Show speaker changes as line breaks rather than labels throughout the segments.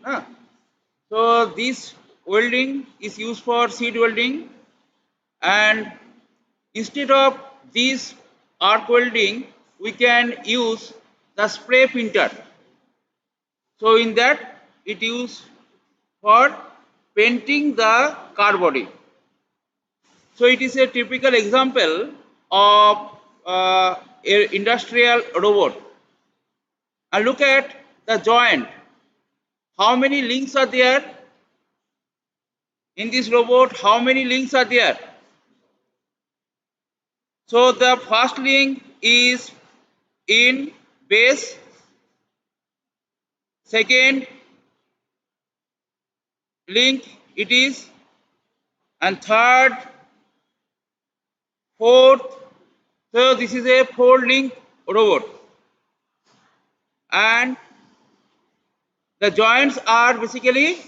Huh? So this welding is used for seat welding, and instead of this arc welding, we can use the spray printer. So in that it used for painting the car body. So it is a typical example of an industrial robot. And look at the joint. How many links are there in this robot? How many links are there? So the first link is in base, second link it is, and third, fourth. So this is a 4-link robot, and the joints are basically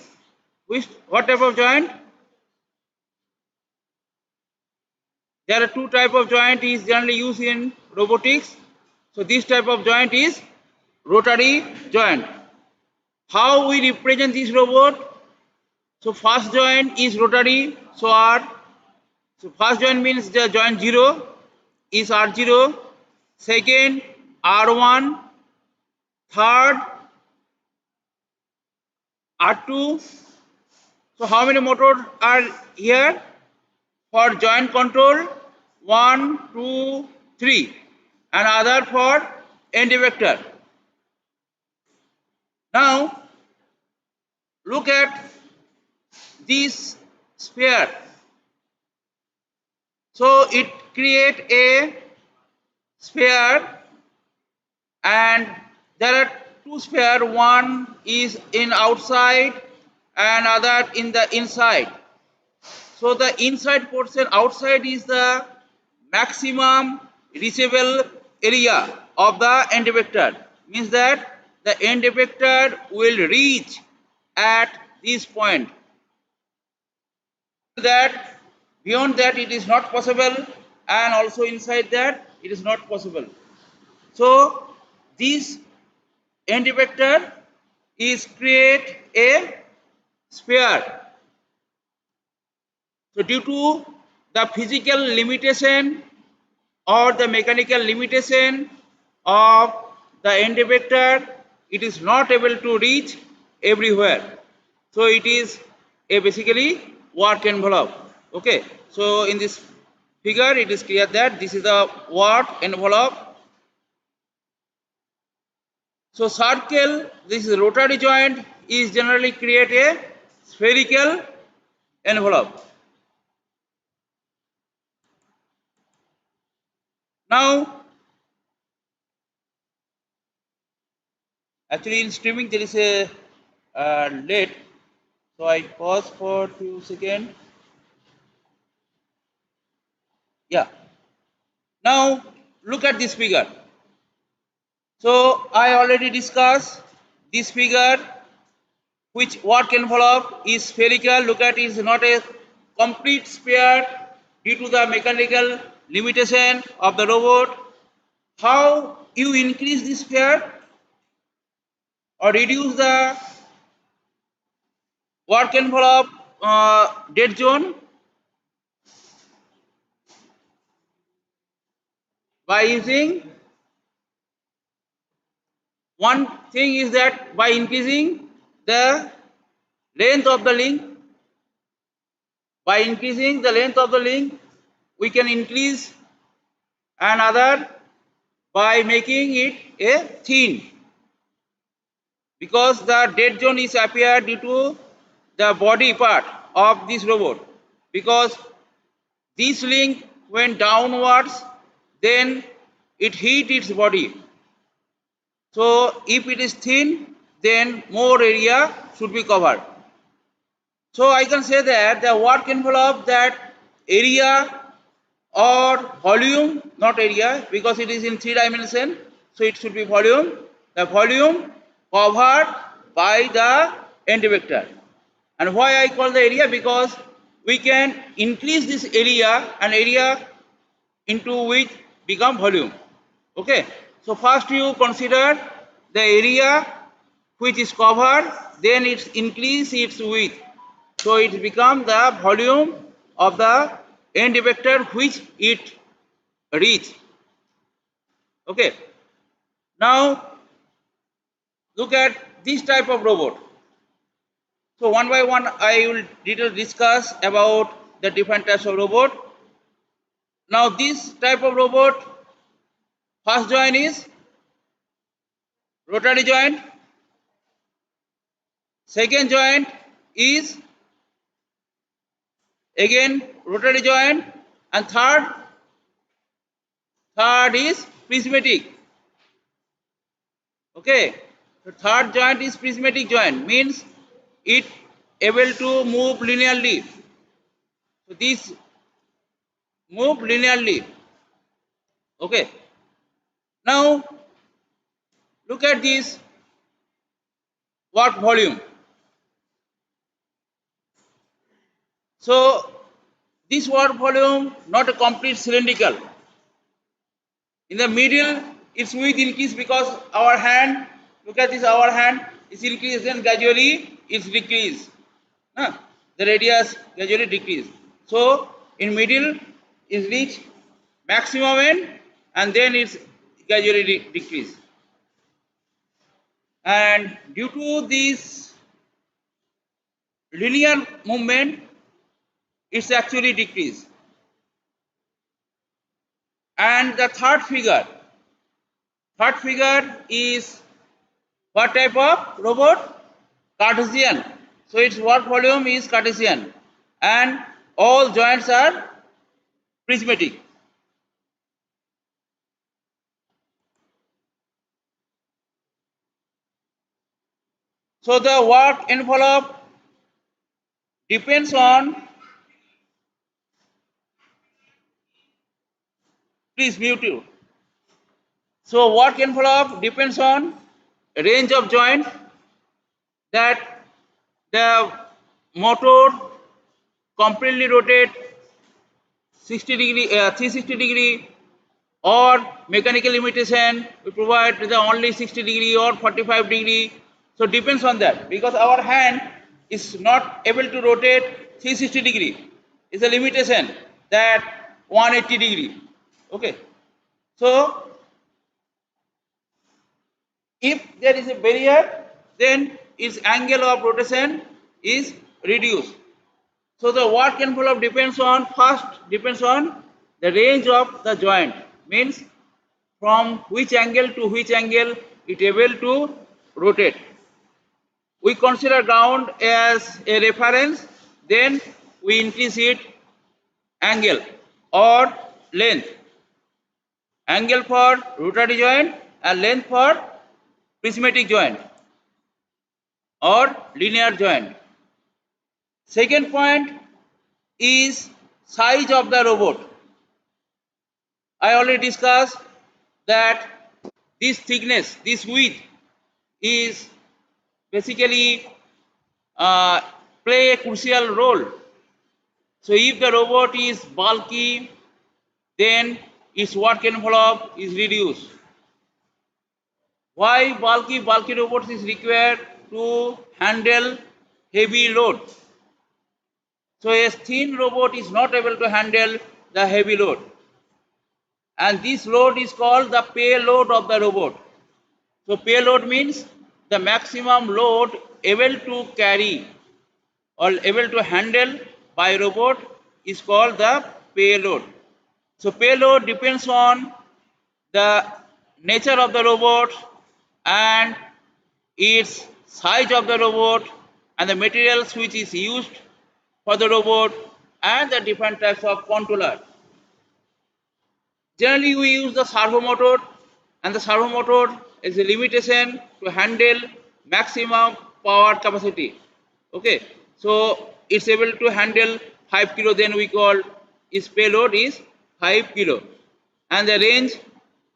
what type of joint? There are two type of joint is generally used in robotics. So this type of joint is rotary joint. How we represent this robot? So first joint is rotary, so R. So first joint means the joint 0 is R0, second R1, third R2. So how many motors are here for joint control? 1, 2, 3, and other for end effector. Now look at this sphere. So it create a sphere, and there are two sphere. One is in outside and other in the inside. So the inside portion, outside is the maximum reachable area of the end effector. Means that the end effector will reach at this point. That beyond that it is not possible, and also inside that it is not possible. So this end effector is create a sphere. So due to the physical limitation or the mechanical limitation of the end effector, it is not able to reach everywhere. So it is a basically work envelope. Okay. So in this figure it is clear that this is the work envelope. So circle, this is rotary joint, is generally create a spherical envelope. Now actually in streaming there is a late, so I pause for 2 seconds. Yeah. Now look at this figure. So I already discussed this figure, which work envelope is spherical. Look at it is not a complete sphere due to the mechanical limitation of the robot. How you increase this sphere or reduce the work envelope dead zone? By using one thing is that by increasing the length of the link. By increasing the length of the link, we can increase another by making it a thin, because the dead zone is appeared due to the body part of this robot, because this link went downwards, then it hit its body. So if it is thin, then more area should be covered. So I can say that the work envelope, that area or volume, not area because it is in 3 dimension, so it should be volume. The volume covered by the end vector. And why I call the area? Because we can increase this area, and area into which become volume. Okay. So first you consider the area which is covered then it increase its width. So it becomes the volume of the end effector which it reach. Okay. Now look at this type of robot. So one by one I will detail discuss about the different types of robot. Now this type of robot, first joint is rotary joint, second joint is again rotary joint, and third is prismatic. Okay, the third joint is prismatic joint, means it able to move linearly. So this move linearly. Okay, now look at this work volume. So this work volume not a complete cylindrical. In the middle, its width increase because our hand, look at this, our hand is increased and gradually it's decreased. The radius gradually decrease. So in middle is reach maximum end and then it's gradually decrease. And due to this linear movement, it's actually decrease. And the third figure is what type of robot? Cartesian. So its work volume is Cartesian and all joints are prismatic. So the work envelope depends on, please mute you. So work envelope depends on range of joint, that the motor completely rotate 360 degree, or mechanical limitation we provide the only 60 degree or 45 degree. So depends on that, because our hand is not able to rotate 360 degree. It's a limitation that 180 degree. Okay. So if there is a barrier, then its angle of rotation is reduced. So the work envelope depends on, first depends on the range of the joint, means from which angle to which angle it able to rotate. We consider ground as a reference, then we increase it angle or length. Angle for rotary joint and length for prismatic joint or linear joint. Second point is size of the robot. I already discussed that this thickness, this width is basically play a crucial role. So if the robot is bulky, then its work envelope is reduced. Why bulky? Bulky robots is required to handle heavy load. So a thin robot is not able to handle the heavy load. And this load is called the payload of the robot. So payload means the maximum load able to carry or able to handle by robot is called the payload. So payload depends on the nature of the robot and its size of the robot and the materials which is used for the robot and the different types of controller. Generally we use the servo motor, and the servo motor is a limitation to handle maximum power capacity. Okay, so it's able to handle 5 kilo, then we call its payload is 5 kilo, and the range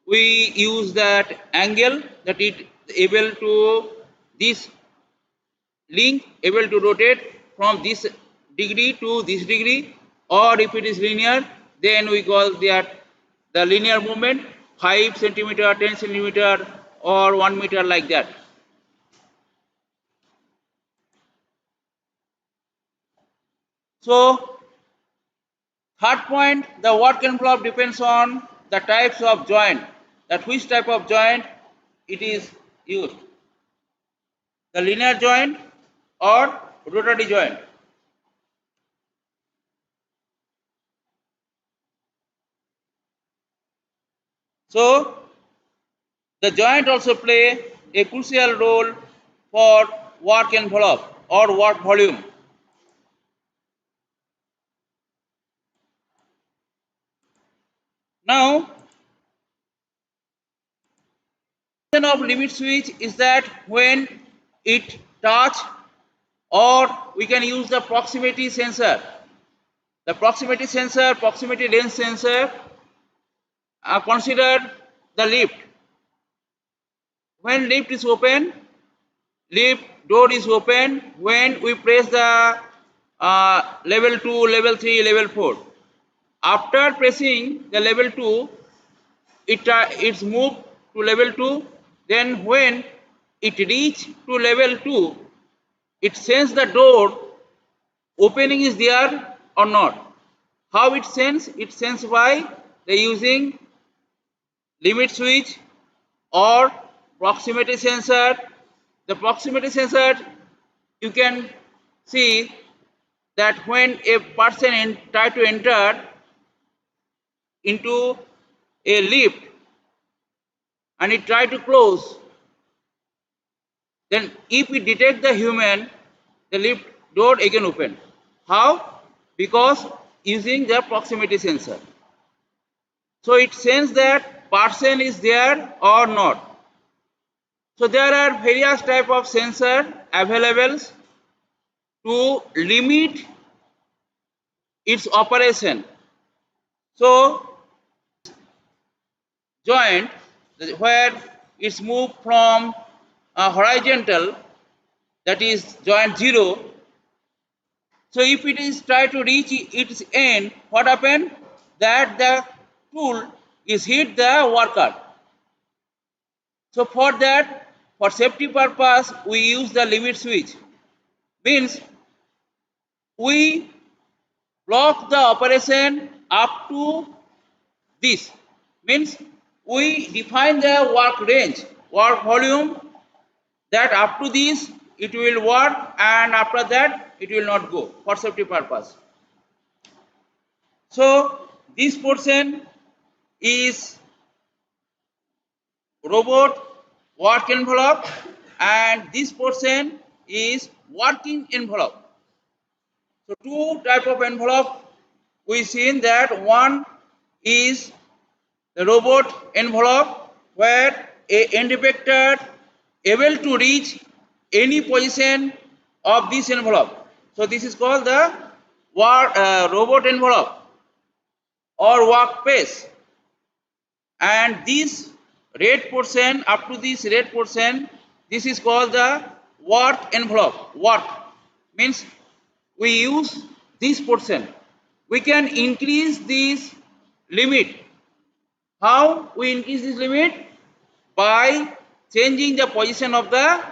we use that angle that it able to, this link able to rotate from this degree to this degree, or if it is linear then we call that the linear movement 5 centimeter, 10 centimeter or 1 meter, like that. So third point, the work envelope depends on the types of joint, that which type of joint it is used, the linear joint or rotary joint. So the joint also play a crucial role for work envelope or work volume. Now, the function of limit switch is that when it touch, or we can use the proximity sensor. The proximity sensor, proximity lens sensor, consider the lift. When lift is open, lift door is open when we press the level 2, level 3, level 4. After pressing the level 2, it's moved to level 2. Then when it reach to level 2, it sense the door opening is there or not. How it sense? It sense by the using limit switch or proximity sensor. The proximity sensor, you can see that when a person try to enter into a lift and it try to close, then if we detect the human, the lift door again open. How? Because using the proximity sensor. So it senses that person is there or not. So there are various type of sensor available to limit its operation. So joint where it's moved from horizontal, that is joint 0. So if it is try to reach its end, what happen? That the tool is hit the worker. So for that, for safety purpose, we use the limit switch. Means we block the operation up to this. Means we define the work range, work volume, that up to this it will work and after that it will not go for safety purpose. So this portion is robot work envelope and this portion is working envelope. So two type of envelope we seen, that one is the robot envelope where a end effector able to reach any position of this envelope. So this is called the robot envelope or workspace. And this red portion, up to this red portion, this is called the work envelope. Work means we use this portion. We can increase this limit. How we increase this limit? By changing the position of the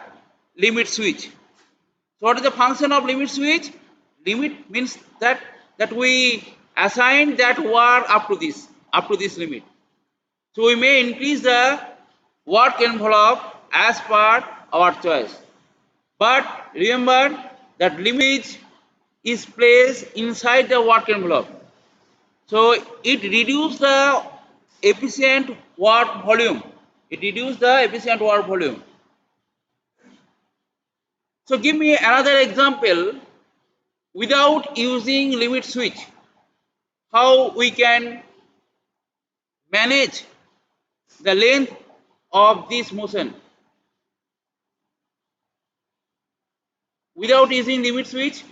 limit switch. So what is the function of limit switch? Limit means that we assign that work up to this limit. So we may increase the work envelope as per our choice. But remember that limit is placed inside the work envelope. So it reduces the efficient work volume. It reduces the efficient work volume. So give me another example without using limit switch. How we can manage the length of this motion without using limit switch.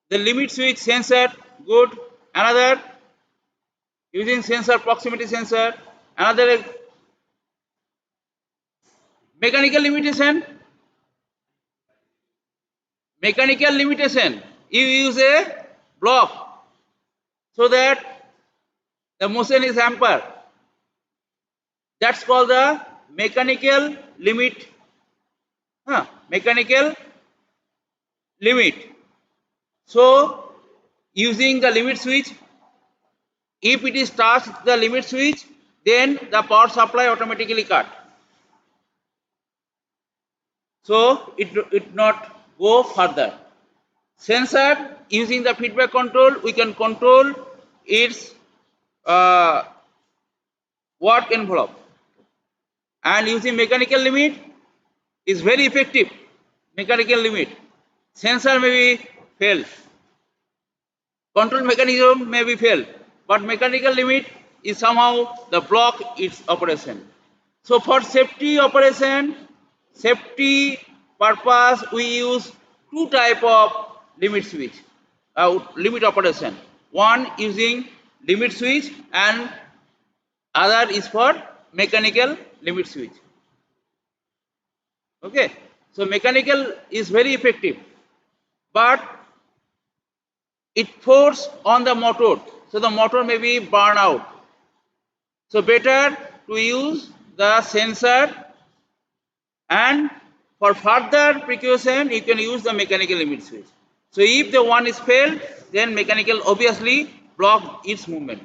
The limit switch sensor, good. Another using sensor, proximity sensor. Another mechanical limitation. Mechanical limitation. You use a block so that the motion is hampered. That's called the mechanical limit mechanical limit. So using the limit switch, if it is touched the limit switch, then the power supply automatically cut. So it not go further. Sensor, using the feedback control, we can control its work envelope, and using mechanical limit is very effective. Mechanical limit, sensor may be failed, control mechanism may be failed, but mechanical limit is somehow the block its operation. So for safety operation, safety purpose, we use two type of limit switch, limit operation. One using limit switch and other is for mechanical limit switch. Okay, so mechanical is very effective, but it force on the motor, so the motor may be burned out. So better to use the sensor, and for further precaution you can use the mechanical limit switch. So if the one is failed, then mechanical obviously block its movement.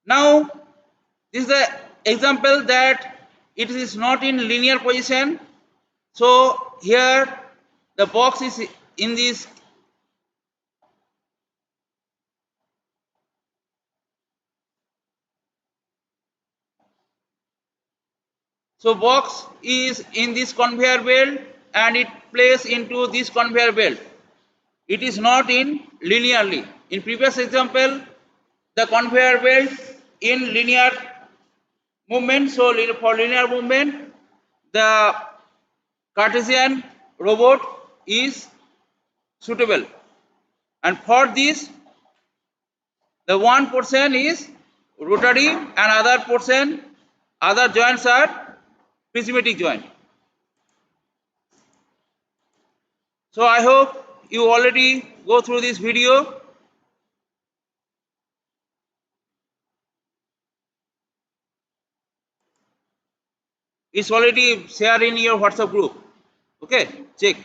Now this is the example that it is not in linear position. So here the box is in this. So box is in this conveyor belt and it plays into this conveyor belt. It is not in linearly. In previous example, the conveyor belt in linear movement. So for linear movement, the Cartesian robot is suitable. And for this, the one portion is rotary and other joints are prismatic joint. So I hope you already go through this video. It's already shared in your WhatsApp group. Okay, check.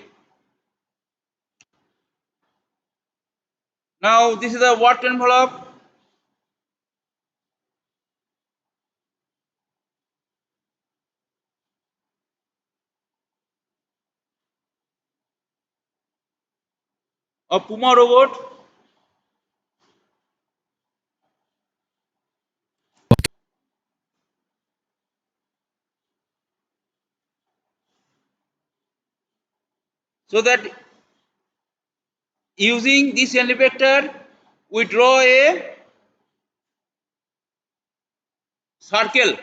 Now this is the work envelope. Of Puma robot. So that using this end vector, we draw a circle.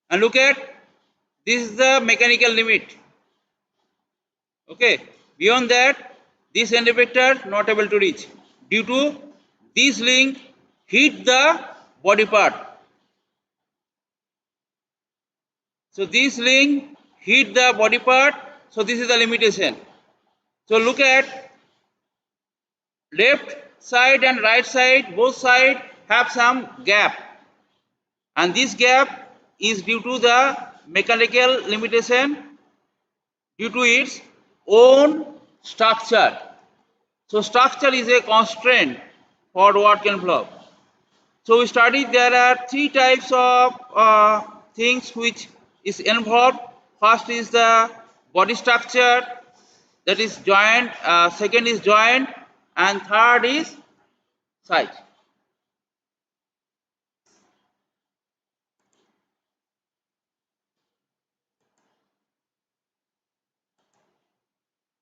And look at, this is the mechanical limit. Okay, beyond that, this end vector not able to reach due to this link hit the body part. So this link hit the body part. So this is the limitation. So look at left side and right side, both sides have some gap, and this gap is due to the mechanical limitation due to its own structure. So structure is a constraint for work envelope. So we studied there are three types of things which is involved. First is the body structure, that is joint. Second is joint, and third is size.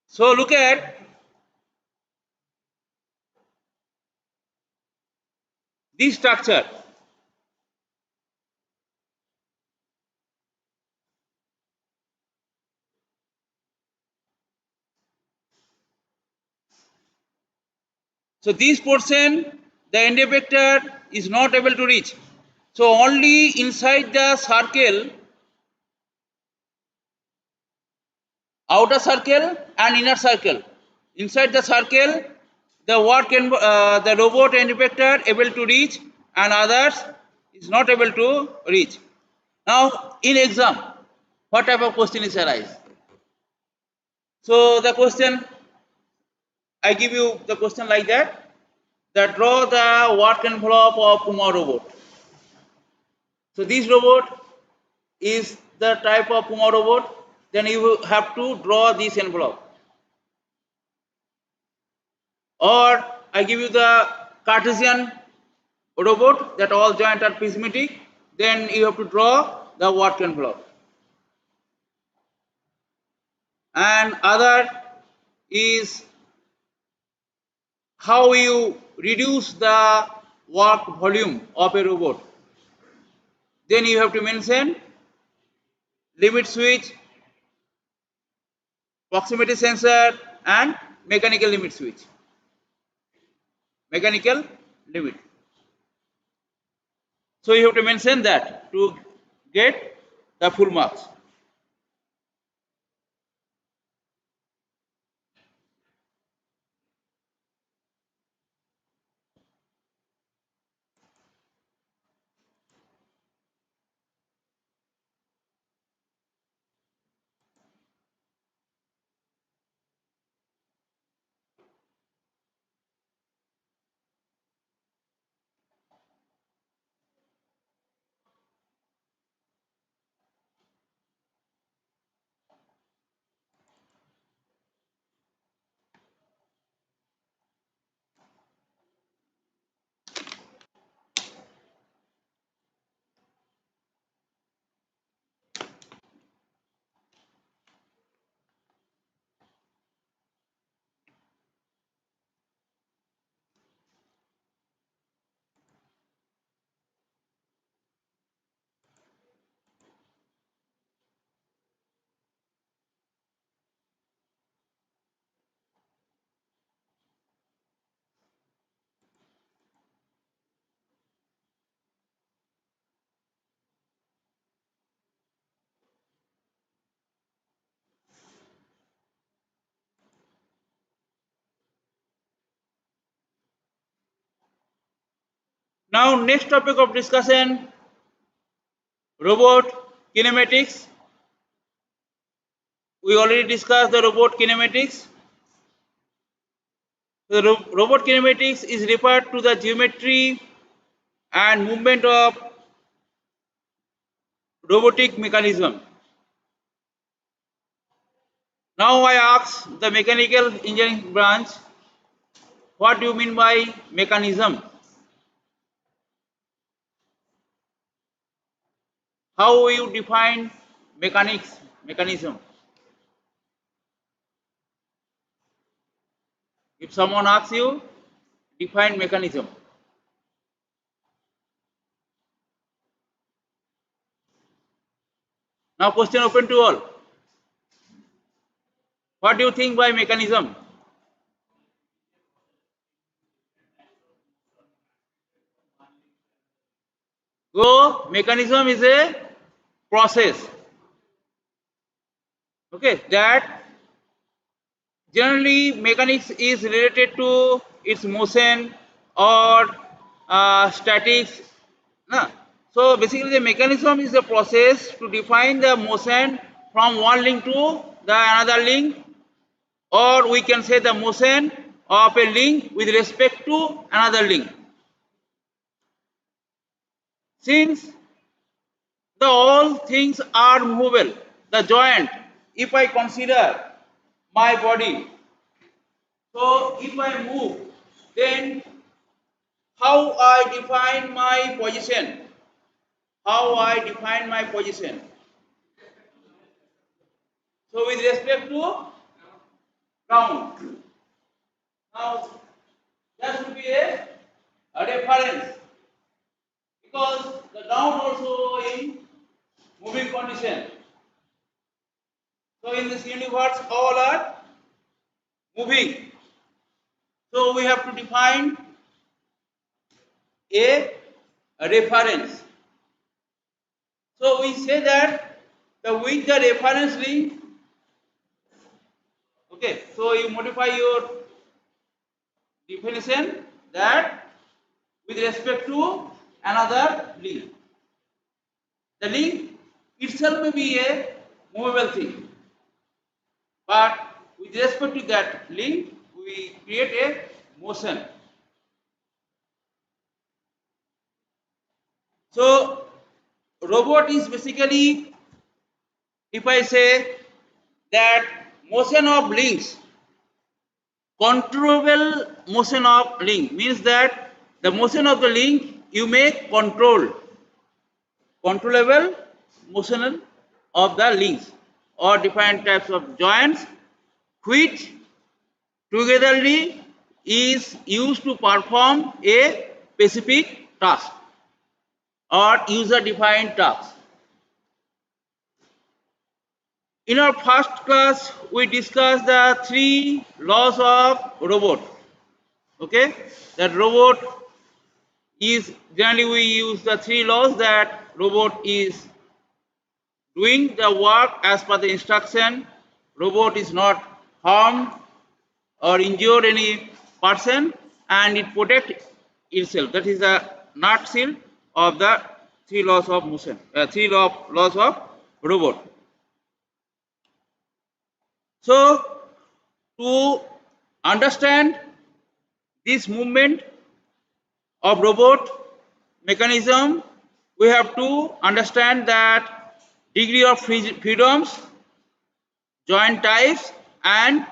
So look at this structure. So this portion, the end effector is not able to reach. So only inside the circle, outer circle and inner circle. Inside the circle, the robot end effector able to reach, and others is not able to reach. Now in exam, what type of question is arise? So the question, I give you the question like that draw the work envelope of Puma robot. So this robot is the type of Puma robot, then you have to draw this envelope. Or I give you the Cartesian robot that all joints are prismatic, then you have to draw the work envelope. And other is how you reduce the work volume of a robot. Then you have to mention limit switch, proximity sensor, and mechanical limit switch. Mechanical limit. So you have to mention that to get the full marks. Now next topic of discussion, robot kinematics. We already discussed the robot kinematics. The robot kinematics is referred to the geometry and movement of robotic mechanism. Now I ask the mechanical engineering branch, what do you mean by mechanism? How you define mechanism? If someone asks you, define mechanism. Now question open to all. What do you think by mechanism? So mechanism is a process, okay, that generally mechanics is related to its motion or statics. No? So basically the mechanism is the process to define the motion from one link to the another link, or we can say the motion of a link with respect to another link. Since the all things are movable, the joint, if I consider my body, so if I move, then how I define my position? How I define my position? So with respect to ground. Now there should be a reference because the ground also in moving condition. So in this universe all are moving. So we have to define a reference. So we say that with the reference link, okay, so you modify your definition that with respect to another link. The link itself may be a movable thing, but with respect to that link, we create a motion. So, robot is basically, if I say that motion of links, controllable motion of link means that the motion of the link you make controllable motion of the links or different types of joints which togetherly is used to perform a specific task or user defined task. In our first class, we discussed the three laws of robot. Okay, that robot is generally we use the three laws that robot is doing the work as per the instruction. Robot is not harmed or injured any person, and it protect itself. That is the nutshell of the three laws of motion, laws of robot. So, to understand this movement of robot mechanism, we have to understand that degree of freedoms, joint types, and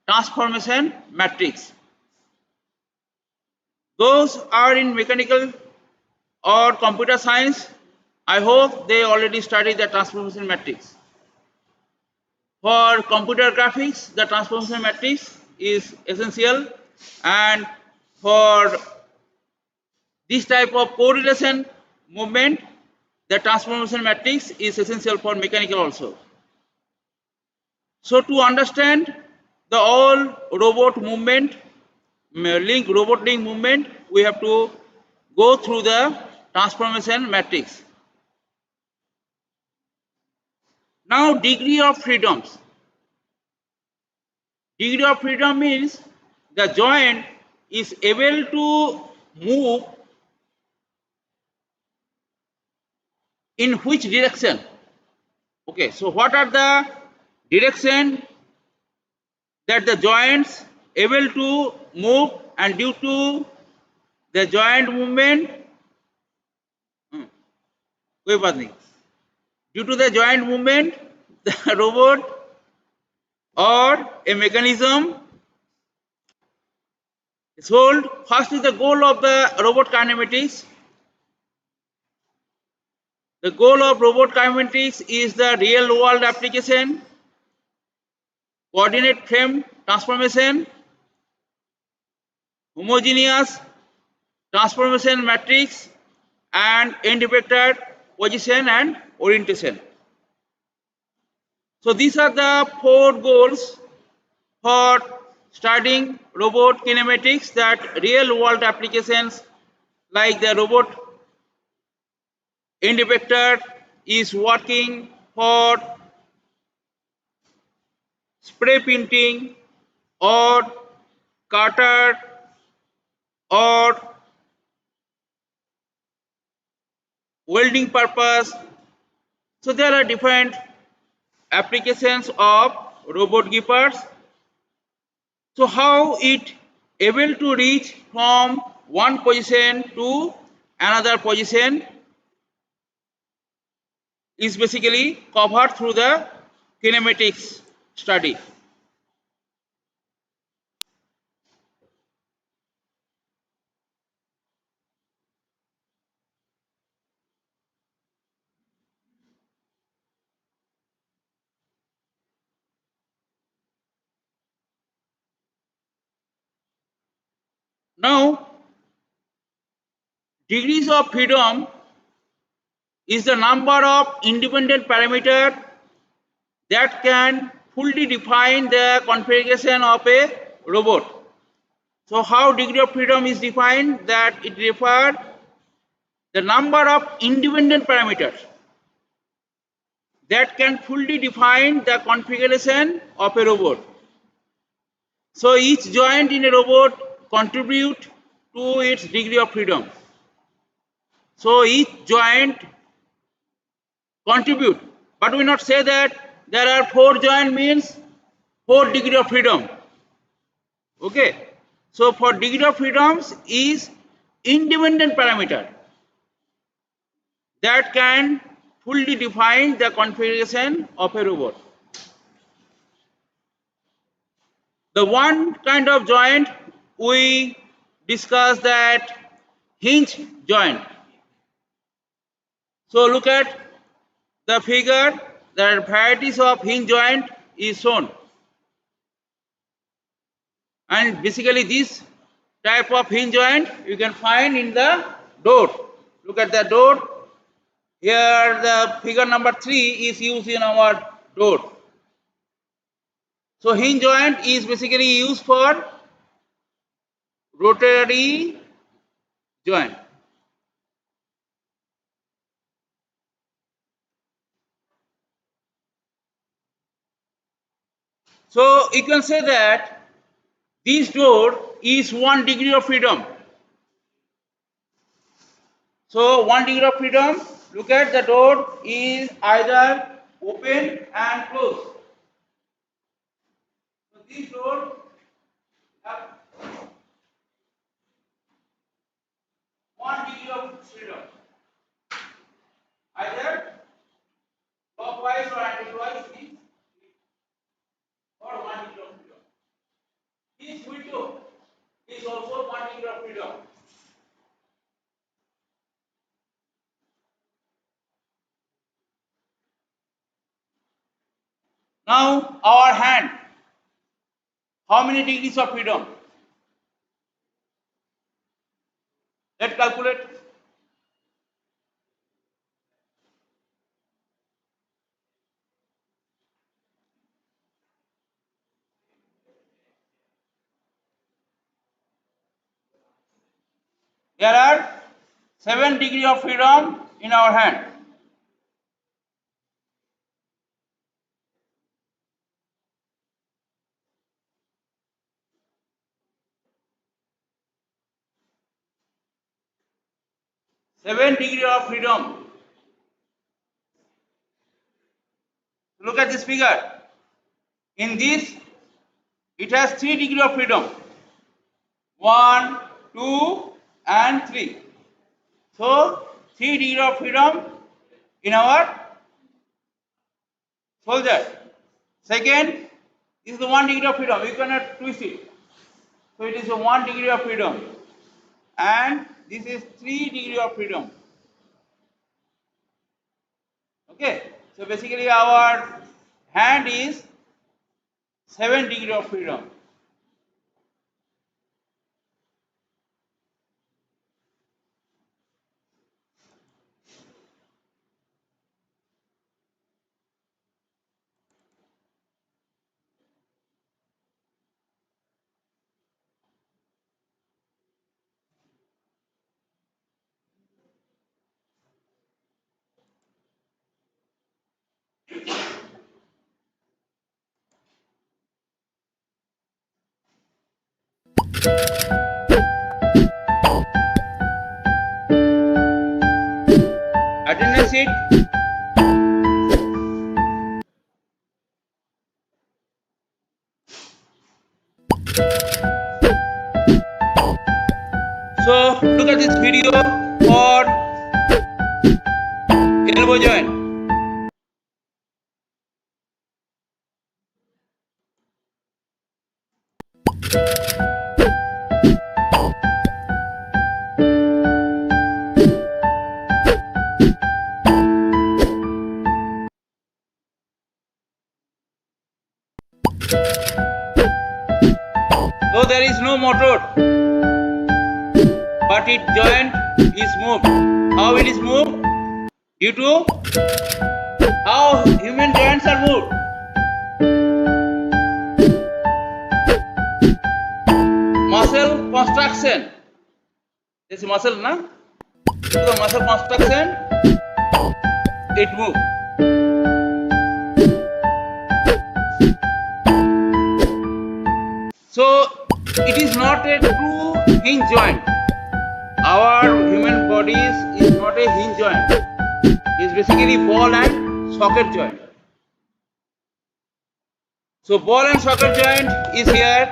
transformation matrix. Those are in mechanical or computer science. I hope they already studied the transformation matrix. For computer graphics, the transformation matrix is essential, and for this type of correlation movement, the transformation matrix is essential for mechanical also. So to understand the all robot movement, robot link movement, we have to go through the transformation matrix. Now degree of freedoms. Degree of freedom means the joint is able to move in which direction. Okay, so what are the direction that the joints able to move, and due to the joint movement, due to the joint movement, the robot or a mechanism is hold. First is the goal of the robot kinematics. The goal of robot kinematics is the real world application, coordinate frame transformation, homogeneous transformation matrix, and end effector position and orientation. So these are the four goals for studying robot kinematics, that real world applications like the robot end effector is working for spray painting or cutter or welding purpose. So there are different applications of robot keepers. So how it able to reach from one position to another position is basically covered through the kinematics study. Now, degrees of freedom is the number of independent parameters that can fully define the configuration of a robot. So how degree of freedom is defined? That it refers the number of independent parameters that can fully define the configuration of a robot. So each joint in a robot contribute to its degree of freedom. So each joint contribute, but we not say that there are 4 joint means 4 degree of freedom. Okay, so for degree of freedoms is independent parameter that can fully define the configuration of a robot. The one kind of joint we discussed, that hinge joint. So look at the figure, the varieties of hinge joint is shown, and basically this type of hinge joint you can find in the door. Look at the door. Here the figure number 3 is used in our door. So hinge joint is basically used for rotary joint. So you can say that this door is 1 degree of freedom. So 1 degree of freedom, look at the door is either open and closed. So this door have 1 degree of freedom, either clockwise or anti-clockwise, or 1 degree of freedom. This window is also 1 degree of freedom. Now our hand, how many degrees of freedom? Let's calculate. There are 7 degrees of freedom in our hand. Seven degree of freedom. Look at this figure. In this, it has 3 degree of freedom. 1, 2, and 3. So 3 degree of freedom in our soldier. Second, this is the 1 degree of freedom. You cannot twist it. So it is a 1 degree of freedom. And this is 3 degree of freedom. Okay. So basically our hand is 7 degree of freedom. Attendance sheet. So look at this video for elbow joint. So there is no motor, but its joint is moved. How it is moved? Due to how human joints are moved. Muscle construction. This is muscle, na? Due to the muscle construction, it moves. So it is not a true hinge joint. Our human bodies is not not a hinge joint. It's basically ball and socket joint. So ball and socket joint is here.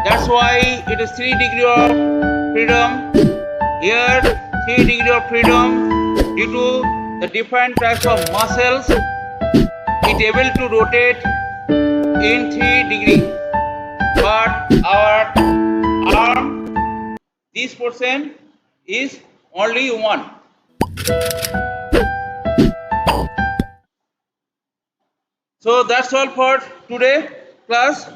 That's why it is 3 degrees of freedom. Here 3 degrees of freedom due to the different types of muscles. It able to rotate in 3 degrees. But our arm, this portion is only 1. So that's all for today class.